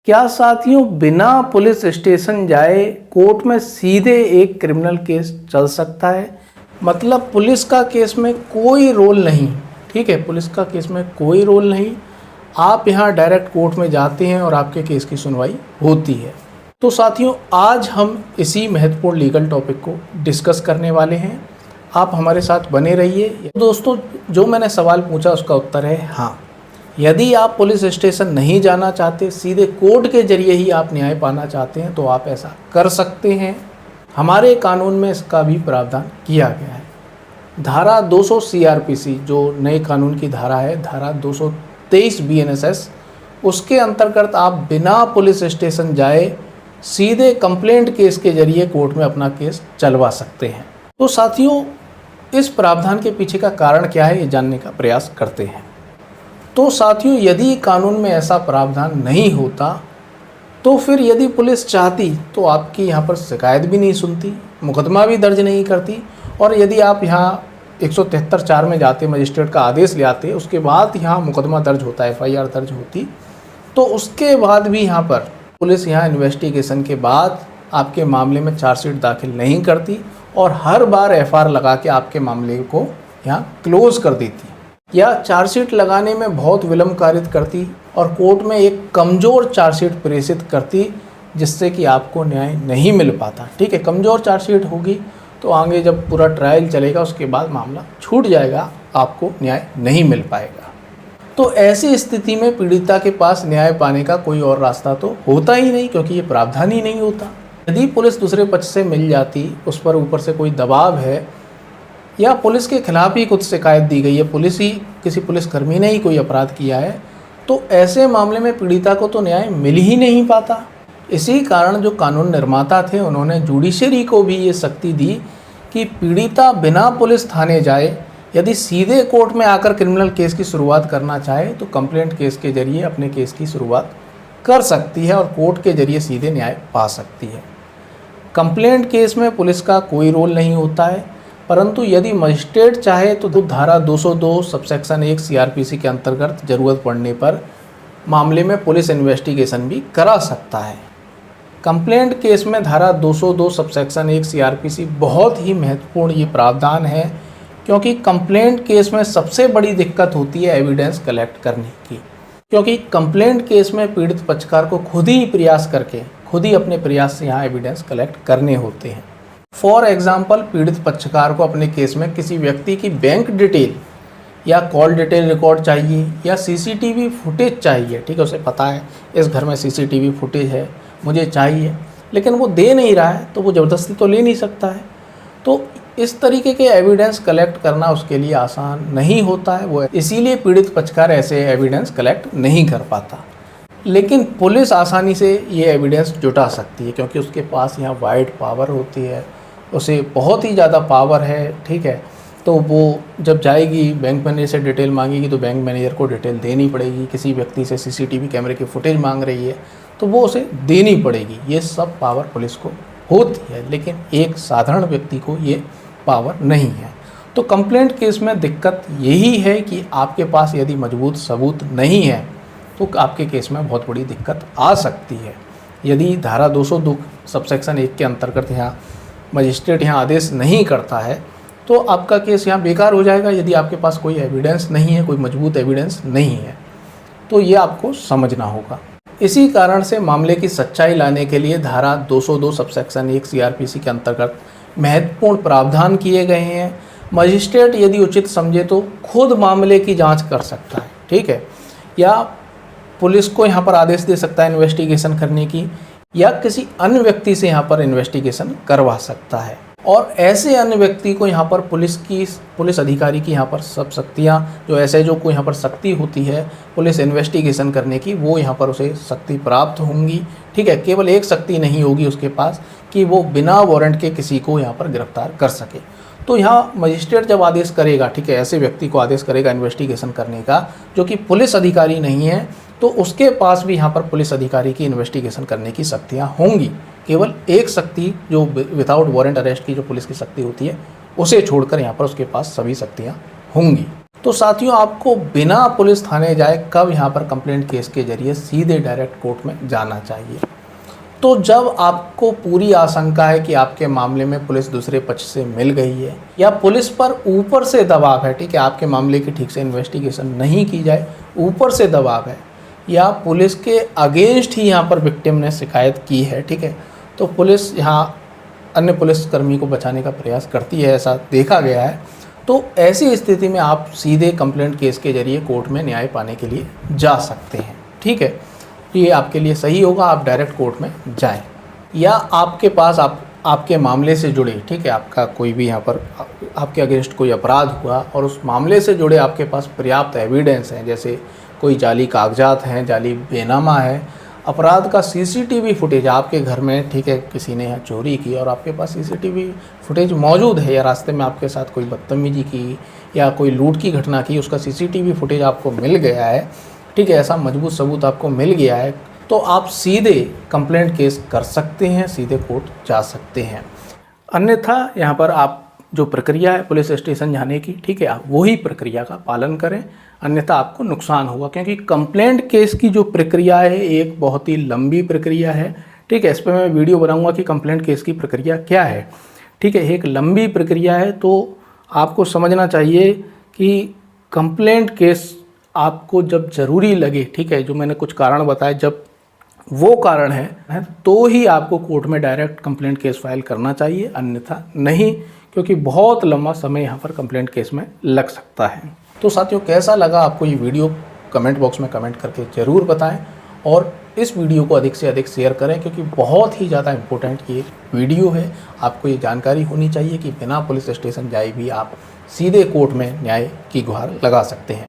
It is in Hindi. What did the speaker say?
क्या साथियों बिना पुलिस स्टेशन जाए कोर्ट में सीधे एक क्रिमिनल केस चल सकता है? मतलब पुलिस का केस में कोई रोल नहीं, ठीक है, पुलिस का केस में कोई रोल नहीं। आप यहाँ डायरेक्ट कोर्ट में जाते हैं और आपके केस की सुनवाई होती है। तो साथियों आज हम इसी महत्वपूर्ण लीगल टॉपिक को डिस्कस करने वाले हैं। आप हमारे साथ बने रहिए। दोस्तों जो मैंने सवाल पूछा उसका उत्तर है हाँ। यदि आप पुलिस स्टेशन नहीं जाना चाहते, सीधे कोर्ट के जरिए ही आप न्याय पाना चाहते हैं तो आप ऐसा कर सकते हैं। हमारे कानून में इसका भी प्रावधान किया गया है। धारा 200 सीआरपीसी जो नए कानून की धारा है, धारा 223 बीएनएसएस, उसके अंतर्गत आप बिना पुलिस स्टेशन जाए सीधे कंप्लेंट केस के जरिए कोर्ट में अपना केस चलवा सकते हैं। तो साथियों इस प्रावधान के पीछे का कारण क्या है ये जानने का प्रयास करते हैं। तो साथियों यदि कानून में ऐसा प्रावधान नहीं होता तो फिर यदि पुलिस चाहती तो आपकी यहाँ पर शिकायत भी नहीं सुनती, मुकदमा भी दर्ज नहीं करती, और यदि आप यहाँ 173(4) में जाते, मजिस्ट्रेट का आदेश ले आते, उसके बाद यहाँ मुकदमा दर्ज होता है, एफआईआर दर्ज होती, तो उसके बाद भी यहाँ पर पुलिस यहाँ इन्वेस्टिगेशन के बाद आपके मामले में चार्जशीट दाखिल नहीं करती और हर बार एफआईआर लगा के आपके मामले को यहाँ क्लोज कर देती या चार्जशीट लगाने में बहुत विलम्ब कारित करती और कोर्ट में एक कमज़ोर चार्जशीट प्रेषित करती जिससे कि आपको न्याय नहीं मिल पाता। ठीक है, कमज़ोर चार्जशीट होगी तो आगे जब पूरा ट्रायल चलेगा उसके बाद मामला छूट जाएगा, आपको न्याय नहीं मिल पाएगा। तो ऐसी स्थिति में पीड़िता के पास न्याय पाने का कोई और रास्ता तो होता ही नहीं, क्योंकि ये प्रावधान ही नहीं होता। यदि पुलिस दूसरे पक्ष से मिल जाती, उस पर ऊपर से कोई दबाव है या पुलिस के खिलाफ ही कुछ शिकायत दी गई है, पुलिस ही किसी पुलिसकर्मी ने ही कोई अपराध किया है, तो ऐसे मामले में पीड़िता को तो न्याय मिल ही नहीं पाता। इसी कारण जो कानून निर्माता थे उन्होंने जुडिशरी को भी ये शक्ति दी कि पीड़िता बिना पुलिस थाने जाए यदि सीधे कोर्ट में आकर क्रिमिनल केस की शुरुआत करना चाहे तो कंप्लेंट केस के जरिए अपने केस की शुरुआत कर सकती है और कोर्ट के जरिए सीधे न्याय पा सकती है। कंप्लेंट केस में पुलिस का कोई रोल नहीं होता है, परंतु यदि मजिस्ट्रेट चाहे तो धारा 202 सबसेक्शन 1 सीआरपीसी के अंतर्गत ज़रूरत पड़ने पर मामले में पुलिस इन्वेस्टिगेशन भी करा सकता है। कंप्लेंट केस में धारा 202 सबसेक्शन 1 सीआरपीसी बहुत ही महत्वपूर्ण ये प्रावधान है, क्योंकि कंप्लेंट केस में सबसे बड़ी दिक्कत होती है एविडेंस कलेक्ट करने की, क्योंकि कंप्लेंट केस में पीड़ित पक्षकार को खुद ही प्रयास करके, खुद ही अपने प्रयास से यहाँ एविडेंस कलेक्ट करने होते हैं। फॉर एग्जाम्पल, पीड़ित पक्षकार को अपने केस में किसी व्यक्ति की बैंक डिटेल या कॉल डिटेल रिकॉर्ड चाहिए या सीसीटीवी फुटेज चाहिए। ठीक है, उसे पता है इस घर में सीसीटीवी फुटेज है, मुझे चाहिए, लेकिन वो दे नहीं रहा है तो वो ज़बरदस्ती तो ले नहीं सकता है। तो इस तरीके के एविडेंस कलेक्ट करना उसके लिए आसान नहीं होता है, वो इसीलिए पीड़ित पक्षकार ऐसे एविडेंस कलेक्ट नहीं कर पाता। लेकिन पुलिस आसानी से ये एविडेंस जुटा सकती है, क्योंकि उसके पास यहाँ वाइड पावर होती है, उसे बहुत ही ज़्यादा पावर है। ठीक है, तो वो जब जाएगी बैंक मैनेजर से डिटेल मांगेगी तो बैंक मैनेजर को डिटेल देनी पड़ेगी। किसी व्यक्ति से सीसीटीवी कैमरे की फुटेज मांग रही है तो वो उसे देनी पड़ेगी। ये सब पावर पुलिस को होती है, लेकिन एक साधारण व्यक्ति को ये पावर नहीं है। तो कंप्लेंट केस में दिक्कत यही है कि आपके पास यदि मजबूत सबूत नहीं है तो आपके केस में बहुत बड़ी दिक्कत आ सकती है। यदि धारा 202 सबसेक्शन 1 के अंतर्गत यहाँ मजिस्ट्रेट यहाँ आदेश नहीं करता है तो आपका केस यहाँ बेकार हो जाएगा, यदि आपके पास कोई एविडेंस नहीं है, कोई मजबूत एविडेंस नहीं है। तो ये आपको समझना होगा। इसी कारण से मामले की सच्चाई लाने के लिए धारा 202 सबसेक्शन 1 सीआरपीसी के अंतर्गत महत्वपूर्ण प्रावधान किए गए हैं। मजिस्ट्रेट यदि उचित समझे तो खुद मामले की जाँच कर सकता है, ठीक है, या पुलिस को यहाँ पर आदेश दे सकता है इन्वेस्टिगेशन करने की, या किसी अन्य व्यक्ति से यहाँ पर इन्वेस्टिगेशन करवा सकता है। और ऐसे अन्य व्यक्ति को यहाँ पर पुलिस अधिकारी की यहाँ पर सब शक्तियाँ, जो एसएचओ को यहाँ पर शक्ति होती है पुलिस इन्वेस्टिगेशन करने की, वो यहाँ पर उसे शक्ति प्राप्त होंगी। ठीक है, केवल एक शक्ति नहीं होगी उसके पास कि वो बिना वारंट के किसी को यहाँ पर गिरफ्तार कर सके। तो यहाँ मजिस्ट्रेट जब आदेश करेगा, ठीक है, ऐसे व्यक्ति को आदेश करेगा इन्वेस्टिगेशन करने का जो कि पुलिस अधिकारी नहीं है, तो उसके पास भी यहाँ पर पुलिस अधिकारी की इन्वेस्टिगेशन करने की शक्तियाँ होंगी। केवल एक शक्ति जो विदाउट वारंट अरेस्ट की जो पुलिस की शक्ति होती है उसे छोड़कर यहाँ पर उसके पास सभी शक्तियाँ होंगी। तो साथियों, आपको बिना पुलिस थाने जाए कब यहाँ पर कंप्लेंट केस के जरिए सीधे डायरेक्ट कोर्ट में जाना चाहिए? तो जब आपको पूरी आशंका है कि आपके मामले में पुलिस दूसरे पक्ष से मिल गई है, या पुलिस पर ऊपर से दबाव है, ठीक है, आपके मामले की ठीक से इन्वेस्टिगेशन नहीं की जाए, ऊपर से दबाव है, या पुलिस के अगेंस्ट ही यहाँ पर विक्टिम ने शिकायत की है, ठीक है, तो पुलिस यहाँ अन्य पुलिसकर्मी को बचाने का प्रयास करती है, ऐसा देखा गया है। तो ऐसी स्थिति में आप सीधे कंप्लेंट केस के जरिए कोर्ट में न्याय पाने के लिए जा सकते हैं, ठीक है। ये आपके लिए सही होगा, आप डायरेक्ट कोर्ट में जाएं। या आपके पास आपके मामले से जुड़े, ठीक है, आपका कोई भी यहाँ पर आपके अगेंस्ट कोई अपराध हुआ और उस मामले से जुड़े आपके पास पर्याप्त एविडेंस हैं, जैसे कोई जाली कागजात हैं, जाली बेनामा है, अपराध का सीसीटीवी फुटेज आपके घर में, ठीक है, किसी ने यहाँ चोरी की और आपके पास सीसीटीवी फुटेज मौजूद है, या रास्ते में आपके साथ कोई बदतमीजी की या कोई लूट की घटना की, उसका सीसीटीवी फुटेज आपको मिल गया है, ठीक है, ऐसा मजबूत सबूत आपको मिल गया है, तो आप सीधे कंप्लेंट केस कर सकते हैं, सीधे कोर्ट जा सकते हैं। अन्यथा यहाँ पर आप जो प्रक्रिया है पुलिस स्टेशन जाने की, ठीक है, आप वही प्रक्रिया का पालन करें, अन्यथा आपको नुकसान होगा। क्योंकि कंप्लेंट केस की जो प्रक्रिया है एक बहुत ही लंबी प्रक्रिया है, ठीक है, इस पर मैं वीडियो बनाऊंगा कि कंप्लेंट केस की प्रक्रिया क्या है, ठीक है, एक लंबी प्रक्रिया है। तो आपको समझना चाहिए कि कंप्लेंट केस आपको जब ज़रूरी लगे, ठीक है, जो मैंने कुछ कारण बताए, जब वो कारण है तो ही आपको कोर्ट में डायरेक्ट कंप्लेंट केस फाइल करना चाहिए, अन्यथा नहीं, क्योंकि बहुत लंबा समय यहाँ पर कंप्लेंट केस में लग सकता है। तो साथियों, कैसा लगा आपको ये वीडियो? कमेंट बॉक्स में कमेंट करके ज़रूर बताएं और इस वीडियो को अधिक से अधिक शेयर करें, क्योंकि बहुत ही ज़्यादा इम्पोर्टेंट ये वीडियो है। आपको ये जानकारी होनी चाहिए कि बिना पुलिस स्टेशन जाए भी आप सीधे कोर्ट में न्याय की गुहार लगा सकते हैं।